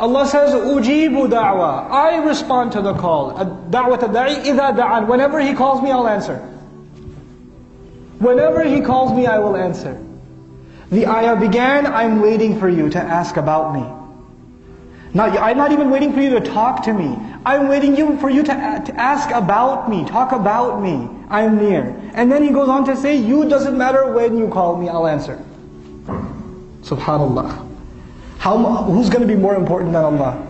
Allah says, Ujibu da'wa. I respond to the call. Da'wat ad-da'i idha da'an. Whenever He calls me, I'll answer. Whenever He calls me, I will answer. The ayah began, I'm waiting for you to ask about me. I'm not even waiting for you to talk to me. I'm waiting for you to ask about me, talk about me. I'm near. And then He goes on to say, you doesn't matter when you call me, I'll answer. Subhanallah. Who's going to be more important than Allah?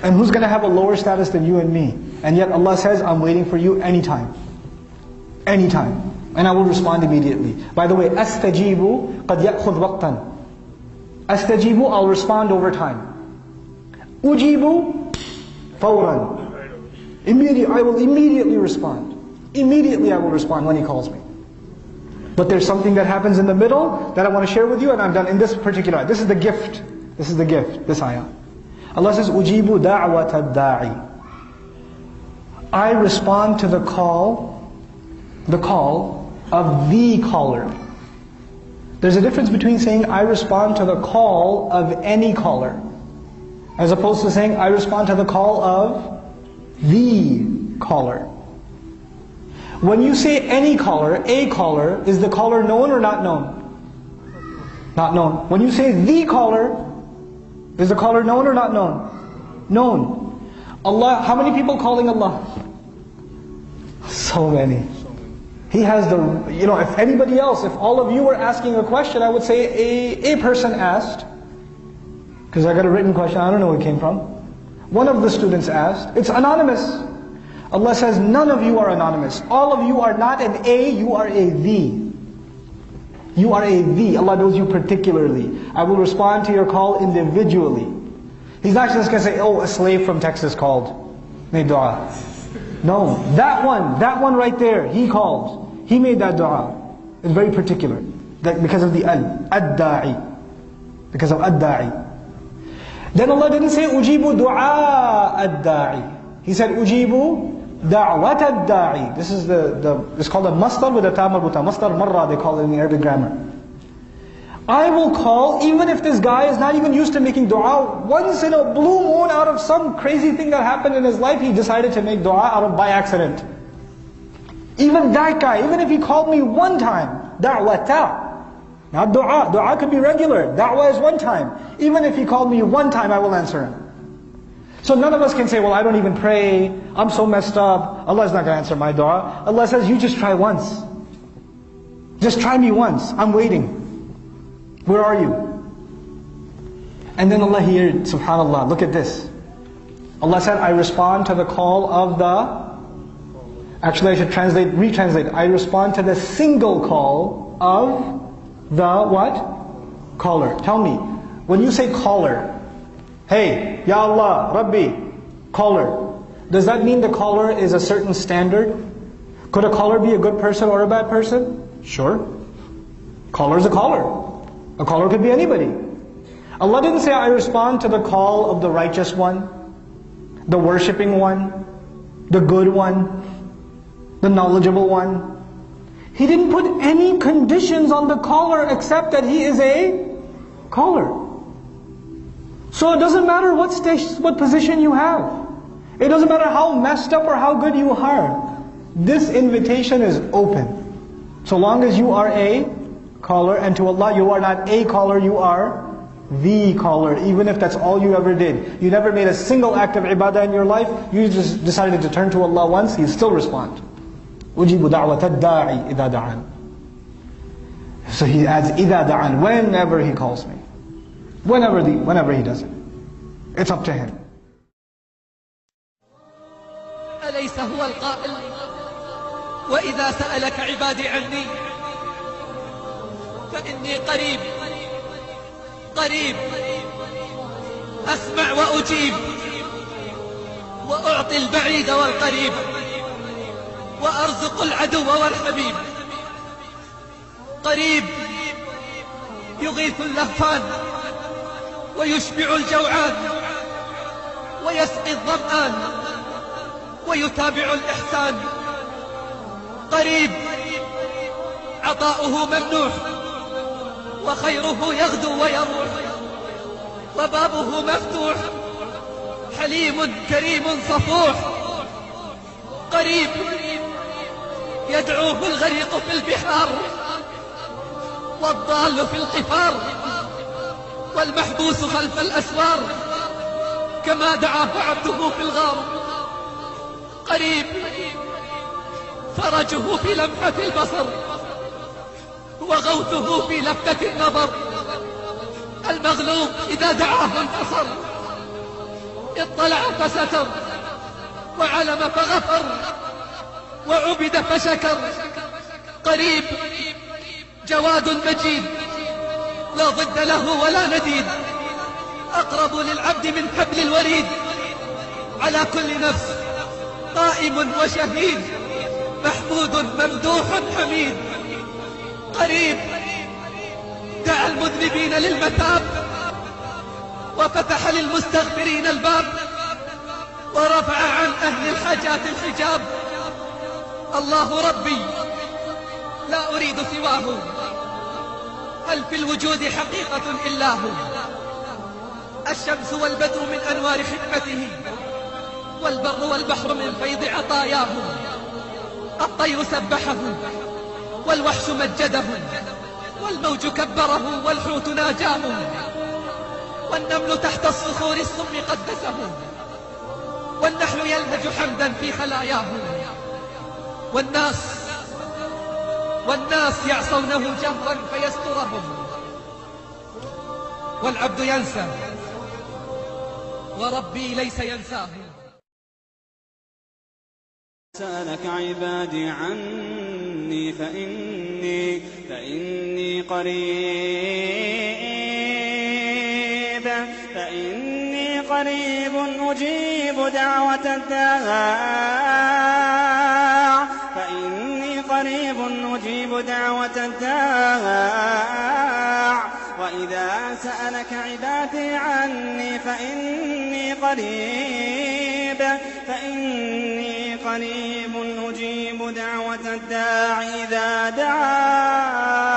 And who's going to have a lower status than you and me? And yet Allah says, I'm waiting for you anytime. Anytime. And I will respond immediately. By the way, أَسْتَجِيبُ قَدْ يَأْخُذْ وَقْتًا. أَسْتَجِيبُ, I'll respond over time. أُجِيبُ فَوْرًا. I will immediately respond. Immediately I will respond when He calls me. But there's something that happens in the middle that I want to share with you, and I'm done in this particular ayah. This is the gift. This is the gift, this ayah. Allah says, أُجِيبُ دَعْوَةَ الدَّاعِ. I respond to the call of the caller. There's a difference between saying, I respond to the call of any caller, as opposed to saying, I respond to the call of the caller. When you say any caller, a caller, is the caller known or not known? Not known. When you say the caller, is the caller known or not known? Known. Allah, how many people calling Allah? So many. He has the, if anybody else, if all of you were asking a question, I would say a person asked, because I got a written question, I don't know where it came from. One of the students asked, it's anonymous. Allah says, none of you are anonymous. All of you are not an A, you are a the. You are a the. Allah knows you particularly. I will respond to your call individually. He's not just going to say, oh, a slave from Texas called, made dua. No, that one right there, he called. He made that dua. It's very particular. Because of the ad-da'i. Because of ad-da'i. Then Allah didn't say, ujibu du'a ad-da'i. He said, ujibu da'wat ad-da'i. This is it's called a masdar with a ta marbuta. Masdar marra, they call it in the Arabic grammar. I will call, even if this guy is not even used to making dua. Once in a blue moon, out of some crazy thing that happened in his life, he decided to make dua by accident. Even that guy, even if he called me one time, da'wata. Not dua. Dua could be regular. Da'wah is one time. Even if he called me one time, I will answer him. So none of us can say, well, I don't even pray. I'm so messed up. Allah is not going to answer my dua. Allah says, you just try once. Just try me once. I'm waiting. Where are you? And then Allah here, subhanallah, look at this. Allah said, I respond to the call of the... Actually, I should retranslate. I respond to the single call of the what? Caller. Tell me, when you say caller, hey, Ya Allah, Rabbi, caller, does that mean the caller is a certain standard? Could a caller be a good person or a bad person? Sure. Caller is a caller. A caller could be anybody. Allah didn't say, I respond to the call of the righteous one, the worshipping one, the good one, the knowledgeable one. He didn't put any conditions on the caller except that he is a caller. So it doesn't matter what position you have. It doesn't matter how messed up or how good you are. This invitation is open. So long as you are a caller, and to Allah you are not a caller, you are the caller. Even if that's all you ever did. You never made a single act of ibadah in your life. You just decided to turn to Allah once, He'll still respond. أُجِيبُ دَعْوَةَ الدَّاعِ إِذَا دَعَانِ. So He adds إِذَا دَعَانِ, whenever He calls me. Whenever He does it. It's up to Him. أليس هو القائل وإذا سألك عبادي عني فإني قريب أسمع وأجيب وأعطي البعيد والقريب وأرزق العدو والحبيب. قريب يغيث اللهفان ويشبع الجوعان ويسقي الظمآن ويتابع الإحسان. قريب عطاؤه ممنوح وخيره يغدو ويروح وبابه مفتوح حليم كريم صفوح، قريب يدعوه الغريق في البحار والضال في القفار والمحبوس خلف الأسوار، كما دعاه عبده في الغار. قريب فرجه في لمحة البصر وغوثه في لفتة النظر. المغلوب إذا دعاه انتصر، اطلع فستر وعلم فغفر وعبد فشكر. قريب جواد مجيد لا ضد له ولا نديد، أقرب للعبد من حبل الوريد، على كل نفس قائم وشهيد، محمود ممدوح حميد. قريب دعا المذنبين للمتاب وفتح للمستغفرين الباب ورفع عن أهل الحاجات الحجاب. الله ربي لا أريد سواه، هل في الوجود حقيقة إلا هو؟ الشمس والبدر من أنوار حكمته، والبر والبحر من فيض عطاياه. الطير سبحه والوحش مجده، والموج كبره والحوت ناجاه، والنمل تحت الصخور السم قدسه، والنحل يلهج حمدا في خلاياه. والناس يعصونه جهرا فيسترهم، والعبد ينسى وربي ليس ينساه. سألك عبادي عني فإني قريب أجيب دعوة الداع، وإذا سألك عبادي عني فإني قريب أجيب دعوة الداع إذا دعان،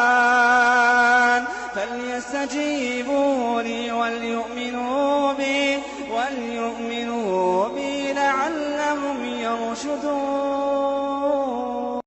فليستجيبوا لي وليؤمنوا بي لعلهم يرشدون.